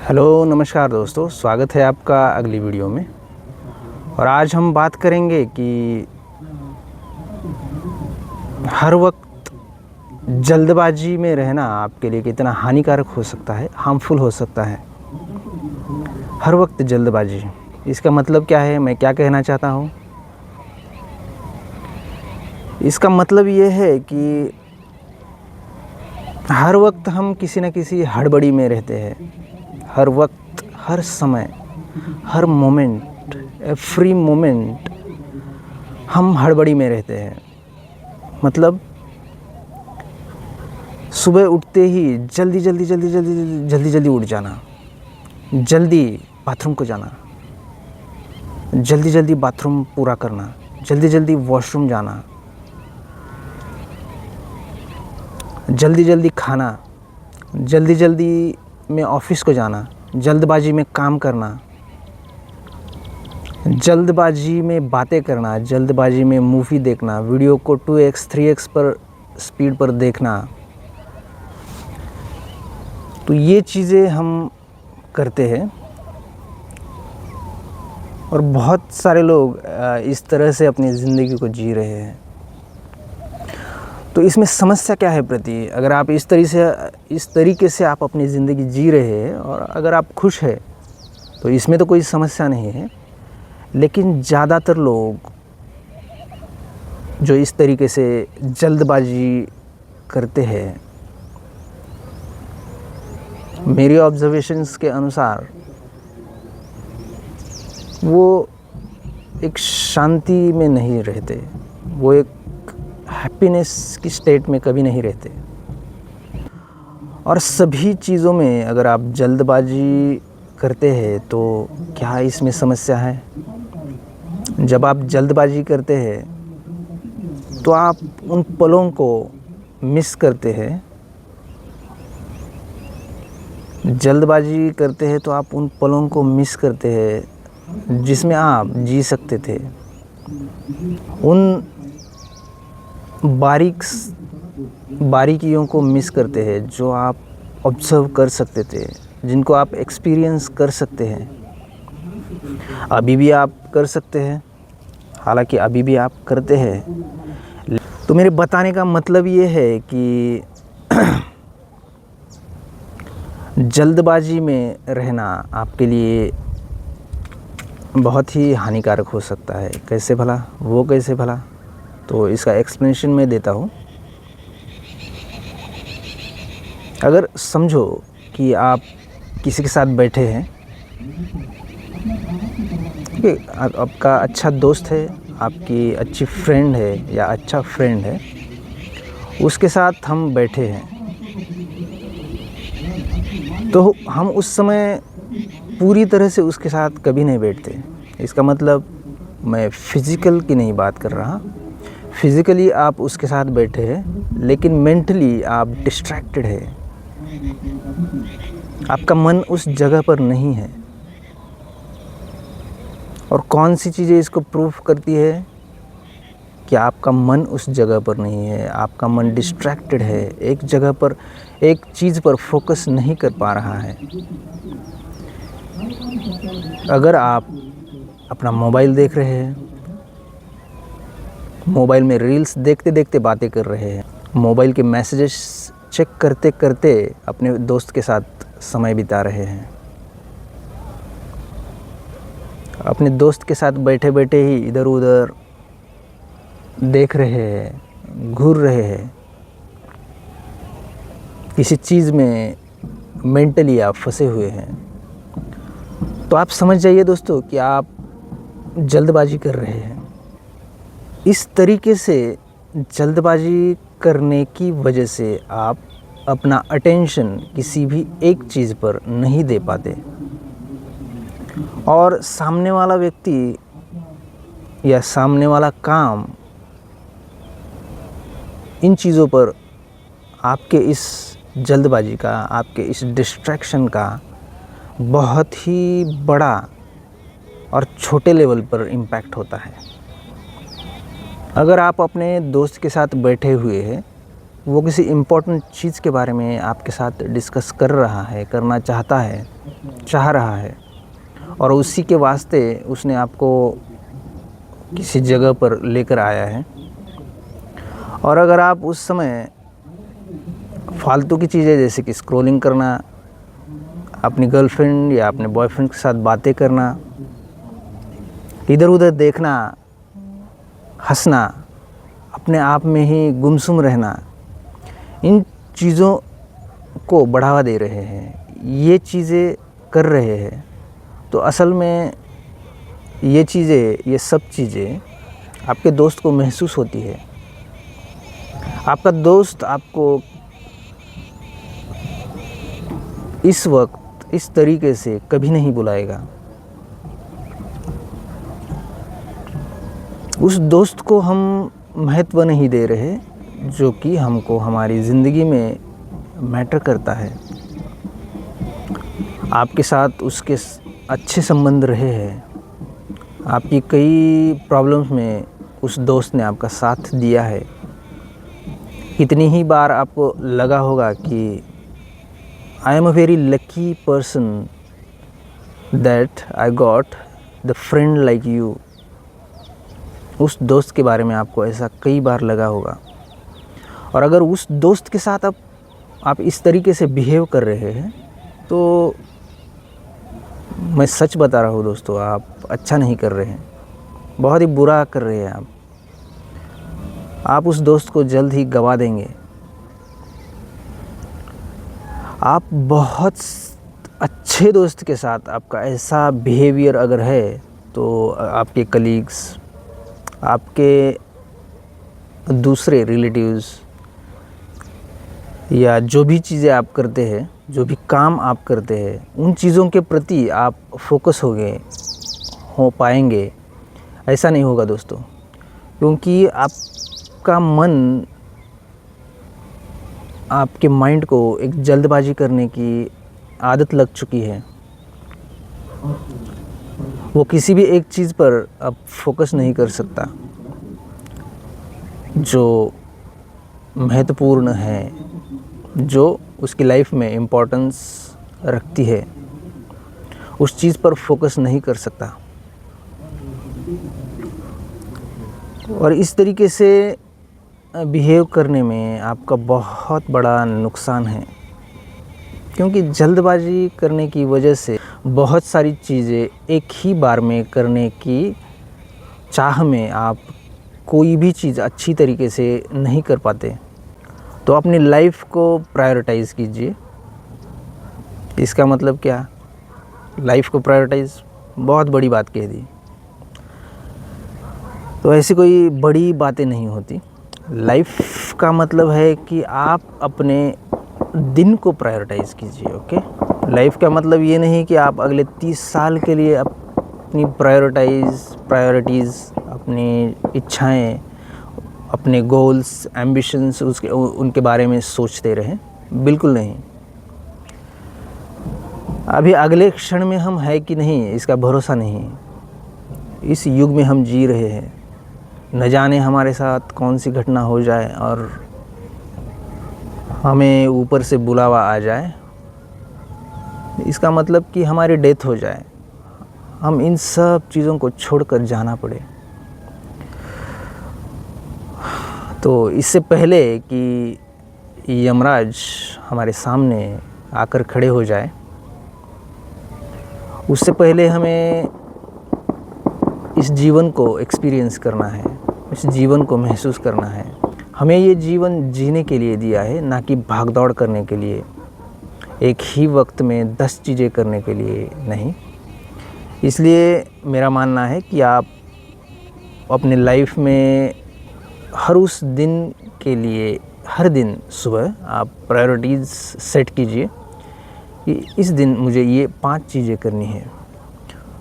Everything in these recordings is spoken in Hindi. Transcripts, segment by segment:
हेलो नमस्कार दोस्तों, स्वागत है आपका अगली वीडियो में। और आज हम बात करेंगे कि हर वक्त जल्दबाजी में रहना आपके लिए कितना हानिकारक हो सकता है, हार्मफुल हो सकता है। हर वक्त जल्दबाजी, इसका मतलब क्या है, मैं क्या कहना चाहता हूँ। इसका मतलब ये है कि हर वक्त हम किसी न किसी हड़बड़ी में रहते हैं। हर वक्त, हर समय, हर मोमेंट, एवरी मोमेंट हम हड़बड़ी में रहते हैं। मतलब सुबह उठते ही जल्दी उठ जाना, जल्दी बाथरूम को जाना, जल्दी बाथरूम पूरा करना, जल्दी वॉशरूम जाना, जल्दी खाना, जल्दी में ऑफिस को जाना, जल्दबाजी में काम करना, जल्दबाजी में बातें करना, जल्दबाजी में मूवी देखना, वीडियो को 2x 3x पर स्पीड पर देखना। तो ये चीज़ें हम करते हैं और बहुत सारे लोग इस तरह से अपनी ज़िंदगी को जी रहे हैं। तो इसमें समस्या क्या है प्रति, अगर आप इस तरीके से आप अपनी ज़िंदगी जी रहे हैं और अगर आप खुश हैं तो इसमें तो कोई समस्या नहीं है। लेकिन ज़्यादातर लोग जो इस तरीके से जल्दबाजी करते हैं, मेरी ऑब्जर्वेशंस के अनुसार वो एक शांति में नहीं रहते, वो एक हैप्पीनेस की स्टेट में कभी नहीं रहते। और सभी चीज़ों में अगर आप जल्दबाजी करते हैं तो क्या इसमें समस्या है? जब आप जल्दबाजी करते हैं तो आप उन पलों को मिस करते हैं। जल्दबाजी करते हैं तो आप उन पलों को मिस करते हैं जिसमें आप जी सकते थे। उन बारीकियों को मिस करते हैं जो आप ऑब्ज़र्व कर सकते थे, जिनको आप एक्सपीरियंस कर सकते हैं। अभी भी आप कर सकते हैं, हालांकि अभी भी आप करते हैं। तो मेरे बताने का मतलब ये है कि जल्दबाजी में रहना आपके लिए बहुत ही हानिकारक हो सकता है। कैसे भला, वो कैसे भला? तो इसका एक्सप्लेनेशन मैं देता हूँ। अगर समझो कि आप किसी के साथ बैठे हैं, आपका अच्छा दोस्त है, आपकी अच्छी फ्रेंड है या अच्छा फ्रेंड है, उसके साथ हम बैठे हैं। तो हम उस समय पूरी तरह से उसके साथ कभी नहीं बैठते। इसका मतलब मैं फ़िज़िकल की नहीं बात कर रहा। फिज़िकली आप उसके साथ बैठे हैं लेकिन मेंटली आप डिस्ट्रैक्टेड है, आपका मन उस जगह पर नहीं है। और कौन सी चीज़ें इसको प्रूफ करती है कि आपका मन उस जगह पर नहीं है, आपका मन डिस्ट्रैक्टेड है, एक जगह पर एक चीज़ पर फोकस नहीं कर पा रहा है। अगर आप अपना मोबाइल देख रहे हैं, मोबाइल में रील्स देखते देखते बातें कर रहे हैं, मोबाइल के मैसेजेस चेक करते करते अपने दोस्त के साथ समय बिता रहे हैं, अपने दोस्त के साथ बैठे बैठे ही इधर उधर देख रहे हैं, घूर रहे हैं, किसी चीज़ में मेंटली आप फंसे हुए हैं, तो आप समझ जाइए दोस्तों कि आप जल्दबाजी कर रहे हैं। इस तरीके से जल्दबाजी करने की वजह से आप अपना अटेंशन किसी भी एक चीज़ पर नहीं दे पाते और सामने वाला व्यक्ति या सामने वाला काम, इन चीज़ों पर आपके इस जल्दबाजी का, आपके इस डिस्ट्रैक्शन का बहुत ही बड़ा और छोटे लेवल पर इम्पैक्ट होता है। अगर आप अपने दोस्त के साथ बैठे हुए हैं, वो किसी इम्पोर्टेंट चीज़ के बारे में आपके साथ डिस्कस कर रहा है, करना चाहता है, चाह रहा है और उसी के वास्ते उसने आपको किसी जगह पर लेकर आया है। और अगर आप उस समय फालतू की चीज़ें जैसे कि स्क्रॉलिंग करना, अपनी गर्लफ्रेंड या अपने बॉयफ्रेंड के साथ बातें करना, इधर उधर देखना, हंसना, अपने आप में ही गुमसुम रहना, इन चीज़ों को बढ़ावा दे रहे हैं, ये चीज़ें कर रहे हैं, तो असल में ये चीज़ें, ये सब चीज़ें आपके दोस्त को महसूस होती है। आपका दोस्त आपको इस वक्त इस तरीके से कभी नहीं बुलाएगा। उस दोस्त को हम महत्व नहीं दे रहे जो कि हमको हमारी ज़िंदगी में मैटर करता है। आपके साथ उसके अच्छे संबंध रहे हैं, आपकी कई प्रॉब्लम्स में उस दोस्त ने आपका साथ दिया है। कितनी ही बार आपको लगा होगा कि I am a very lucky person that I got the friend like you. उस दोस्त के बारे में आपको ऐसा कई बार लगा होगा। और अगर उस दोस्त के साथ आप इस तरीके से बिहेव कर रहे हैं तो मैं सच बता रहा हूँ दोस्तों, आप अच्छा नहीं कर रहे हैं, बहुत ही बुरा कर रहे हैं आप उस दोस्त को जल्द ही गवा देंगे। आप बहुत अच्छे दोस्त के साथ आपका ऐसा बिहेवियर अगर है तो आपके कलीग्स, आपके दूसरे रिलेटिव्स या जो भी चीज़ें आप करते हैं, जो भी काम आप करते हैं, उन चीज़ों के प्रति आप फोकस हो पाएंगे। ऐसा नहीं होगा दोस्तों, क्योंकि आपका मन, आपके माइंड को एक जल्दबाजी करने की आदत लग चुकी है। वो किसी भी एक चीज़ पर अब फोकस नहीं कर सकता जो महत्वपूर्ण है, जो उसकी लाइफ में इम्पोर्टेंस रखती है, उस चीज़ पर फोकस नहीं कर सकता। और इस तरीके से बिहेव करने में आपका बहुत बड़ा नुकसान है, क्योंकि जल्दबाजी करने की वजह से बहुत सारी चीज़ें एक ही बार में करने की चाह में आप कोई भी चीज़ अच्छी तरीके से नहीं कर पाते। तो अपनी लाइफ को प्रायोरिटाइज़ कीजिए। इसका मतलब क्या? लाइफ को प्रायोरिटाइज़, बहुत बड़ी बात कह दी। तो ऐसी कोई बड़ी बातें नहीं होती। लाइफ का मतलब है कि आप अपने दिन को प्रायोरिटाइज़ कीजिए। ओके, लाइफ का मतलब ये नहीं कि आप अगले 30 साल के लिए अपनी प्रायोरिटीज़, अपनी इच्छाएं, अपने गोल्स, एम्बिशंस उनके बारे में सोचते रहें। बिल्कुल नहीं। अभी अगले क्षण में हम है कि नहीं इसका भरोसा नहीं। इस युग में हम जी रहे हैं, न जाने हमारे साथ कौन सी घटना हो जाए और हमें ऊपर से बुलावा आ जाए। इसका मतलब कि हमारी डेथ हो जाए, हम इन सब चीज़ों को छोड़कर जाना पड़े। तो इससे पहले कि यमराज हमारे सामने आकर खड़े हो जाए, उससे पहले हमें इस जीवन को एक्सपीरियंस करना है, इस जीवन को महसूस करना है। हमें ये जीवन जीने के लिए दिया है, ना कि भागदौड़ करने के लिए, एक ही वक्त में 10 चीज़ें करने के लिए नहीं। इसलिए मेरा मानना है कि आप अपने लाइफ में हर उस दिन के लिए, हर दिन सुबह आप प्रायोरिटीज़ सेट कीजिए कि इस दिन मुझे ये 5 चीज़ें करनी है।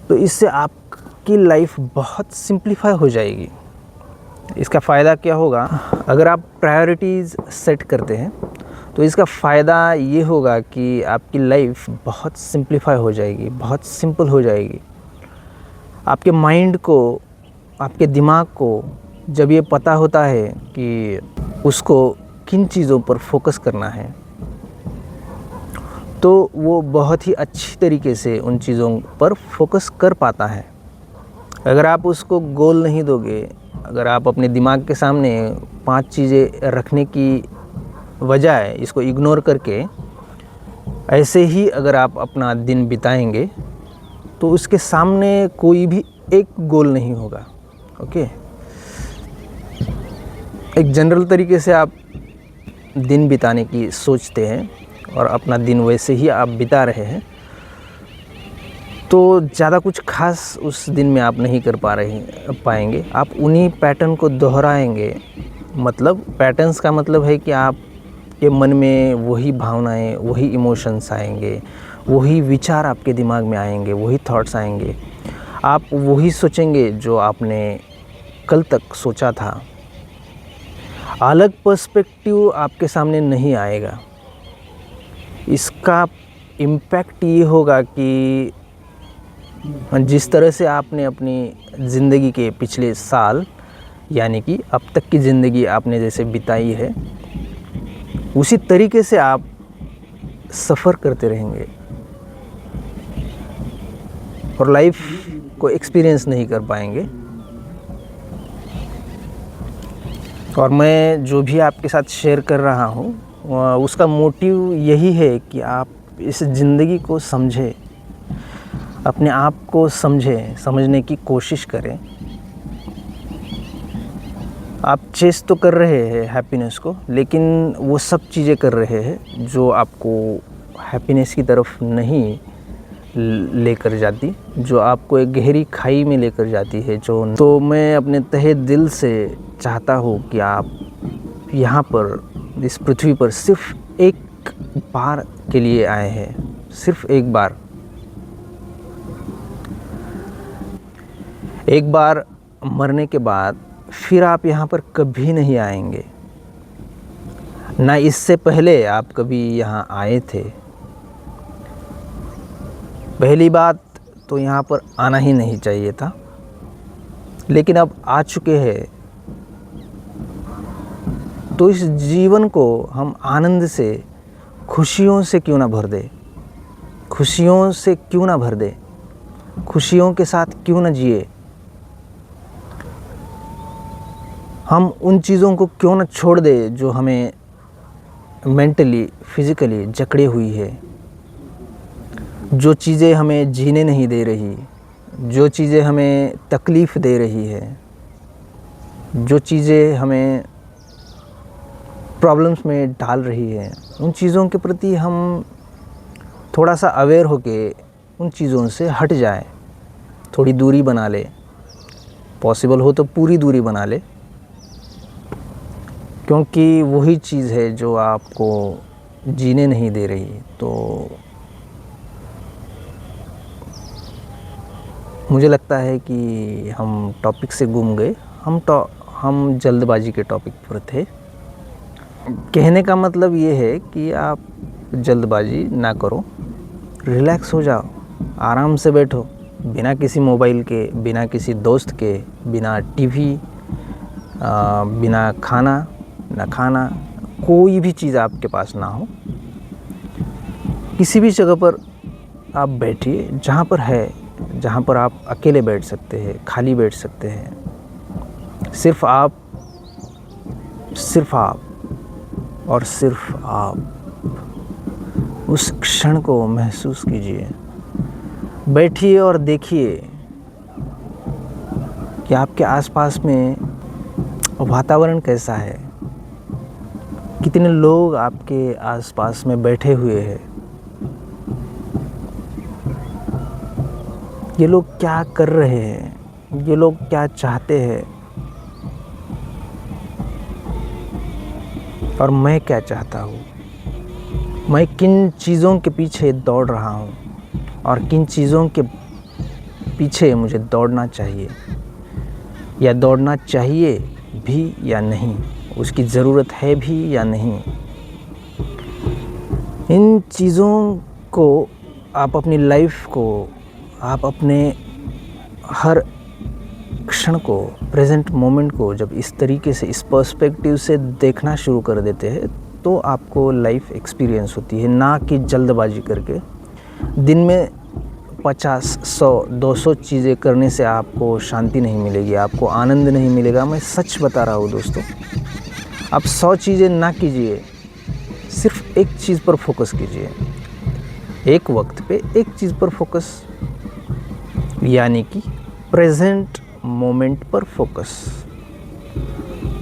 तो इससे आपकी लाइफ बहुत सिंप्लीफाई हो जाएगी। इसका फ़ायदा क्या होगा? अगर आप प्रायोरिटीज़ सेट करते हैं तो इसका फ़ायदा ये होगा कि आपकी लाइफ बहुत सिंप्लीफाई हो जाएगी, बहुत सिंपल हो जाएगी। आपके माइंड को, आपके दिमाग को जब ये पता होता है कि उसको किन चीज़ों पर फोकस करना है, तो वो बहुत ही अच्छी तरीके से उन चीज़ों पर फोकस कर पाता है। अगर आप उसको गोल नहीं दोगे, अगर आप अपने दिमाग के सामने 5 चीज़ें रखने की बजाय इसको इग्नोर करके ऐसे ही अगर आप अपना दिन बिताएंगे तो उसके सामने कोई भी एक गोल नहीं होगा। ओके, एक जनरल तरीके से आप दिन बिताने की सोचते हैं और अपना दिन वैसे ही आप बिता रहे हैं, तो ज़्यादा कुछ खास उस दिन में आप नहीं कर पाएंगे। आप उन्हीं पैटर्न को दोहराएंगे। मतलब पैटर्न्स का मतलब है कि आपके मन में वही भावनाएं, वही इमोशंस आएंगे, वही विचार आपके दिमाग में आएंगे, वही थॉट्स आएंगे। आप वही सोचेंगे जो आपने कल तक सोचा था। अलग पर्सपेक्टिव आपके सामने नहीं आएगा। इसका इम्पैक्ट ये होगा कि जिस तरह से आपने अपनी ज़िंदगी के पिछले साल, यानी कि अब तक की ज़िंदगी आपने जैसे बिताई है, उसी तरीके से आप सफ़र करते रहेंगे और लाइफ को एक्सपीरियंस नहीं कर पाएंगे। और मैं जो भी आपके साथ शेयर कर रहा हूँ उसका मोटिव यही है कि आप इस ज़िंदगी को समझें, अपने आप को समझने की कोशिश करें। आप चेस तो कर रहे हैं हैप्पीनेस को, लेकिन वो सब चीज़ें कर रहे हैं जो आपको हैप्पीनेस की तरफ नहीं लेकर जाती, जो आपको एक गहरी खाई में लेकर जाती है। तो मैं अपने तहे दिल से चाहता हूँ कि आप यहाँ पर इस पृथ्वी पर सिर्फ एक बार के लिए आए हैं, सिर्फ एक बार। एक बार मरने के बाद फिर आप यहाँ पर कभी नहीं आएंगे, ना इससे पहले आप कभी यहाँ आए थे। पहली बात तो यहाँ पर आना ही नहीं चाहिए था, लेकिन अब आ चुके हैं तो इस जीवन को हम आनंद से, खुशियों से क्यों ना भर दे, खुशियों से क्यों ना भर दे, खुशियों के साथ क्यों ना जिए। हम उन चीज़ों को क्यों ना छोड़ दे जो हमें मेंटली, फिज़िकली जकड़े हुई है, जो चीज़ें हमें जीने नहीं दे रही, जो चीज़ें हमें तकलीफ़ दे रही है, जो चीज़ें हमें प्रॉब्लम्स में डाल रही है। उन चीज़ों के प्रति हम थोड़ा सा अवेयर होके उन चीज़ों से हट जाए, थोड़ी दूरी बना ले, पॉसिबल हो तो पूरी दूरी बना ले, क्योंकि वही चीज़ है जो आपको जीने नहीं दे रही। तो मुझे लगता है कि हम टॉपिक से गुम गए। हम जल्दबाजी के टॉपिक पर थे। कहने का मतलब ये है कि आप जल्दबाजी ना करो, रिलैक्स हो जाओ, आराम से बैठो, बिना किसी मोबाइल के, बिना किसी दोस्त के, बिना टीवी, बिना खाना ना खाना, कोई भी चीज़ आपके पास ना हो। किसी भी जगह पर आप बैठिए जहाँ पर है, जहाँ पर आप अकेले बैठ सकते हैं, खाली बैठ सकते हैं। सिर्फ आप और सिर्फ आप उस क्षण को महसूस कीजिए। बैठिए और देखिए कि आपके आसपास में वातावरण कैसा है, कितने लोग आपके आसपास में बैठे हुए हैं, ये लोग क्या कर रहे हैं, ये लोग क्या चाहते हैं और मैं क्या चाहता हूँ, मैं किन चीज़ों के पीछे दौड़ रहा हूँ और किन चीज़ों के पीछे मुझे दौड़ना चाहिए या दौड़ना चाहिए भी या नहीं, उसकी ज़रूरत है भी या नहीं। इन चीज़ों को आप अपनी लाइफ को, आप अपने हर क्षण को, प्रेजेंट मोमेंट को जब इस तरीके से, इस पर्सपेक्टिव से देखना शुरू कर देते हैं, तो आपको लाइफ एक्सपीरियंस होती है, ना कि जल्दबाजी करके। दिन में 50, 100, 200 चीज़ें करने से आपको शांति नहीं मिलेगी, आपको आनंद नहीं मिलेगा। मैं सच बता रहा हूँ दोस्तों। आप 100 चीज़ें ना कीजिए, सिर्फ एक चीज़ पर फोकस कीजिए, एक वक्त पे एक चीज़ पर फोकस, यानी कि प्रेजेंट मोमेंट पर फोकस।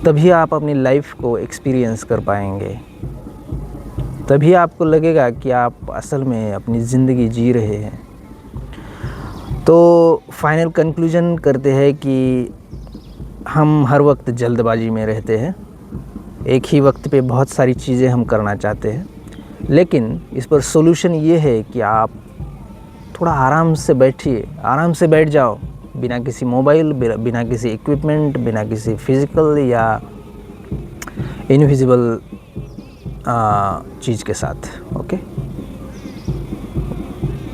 तभी आप अपनी लाइफ को एक्सपीरियंस कर पाएंगे, तभी आपको लगेगा कि आप असल में अपनी ज़िंदगी जी रहे हैं। तो फाइनल कंक्लूजन करते हैं कि हम हर वक्त जल्दबाजी में रहते हैं, एक ही वक्त पे बहुत सारी चीज़ें हम करना चाहते हैं, लेकिन इस पर सॉल्यूशन ये है कि आप थोड़ा आराम से बैठिए, आराम से बैठ जाओ, बिना किसी मोबाइल, बिना किसी इक्विपमेंट, बिना किसी फिज़िकल या इनविजिबल चीज़ के साथ। ओके,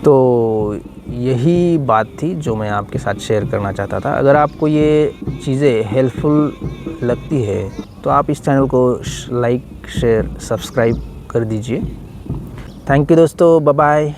तो यही बात थी जो मैं आपके साथ शेयर करना चाहता था। अगर आपको ये चीज़ें हेल्पफुल लगती है तो आप इस चैनल को लाइक, शेयर, सब्सक्राइब कर दीजिए। थैंक यू दोस्तों, बाय बाय।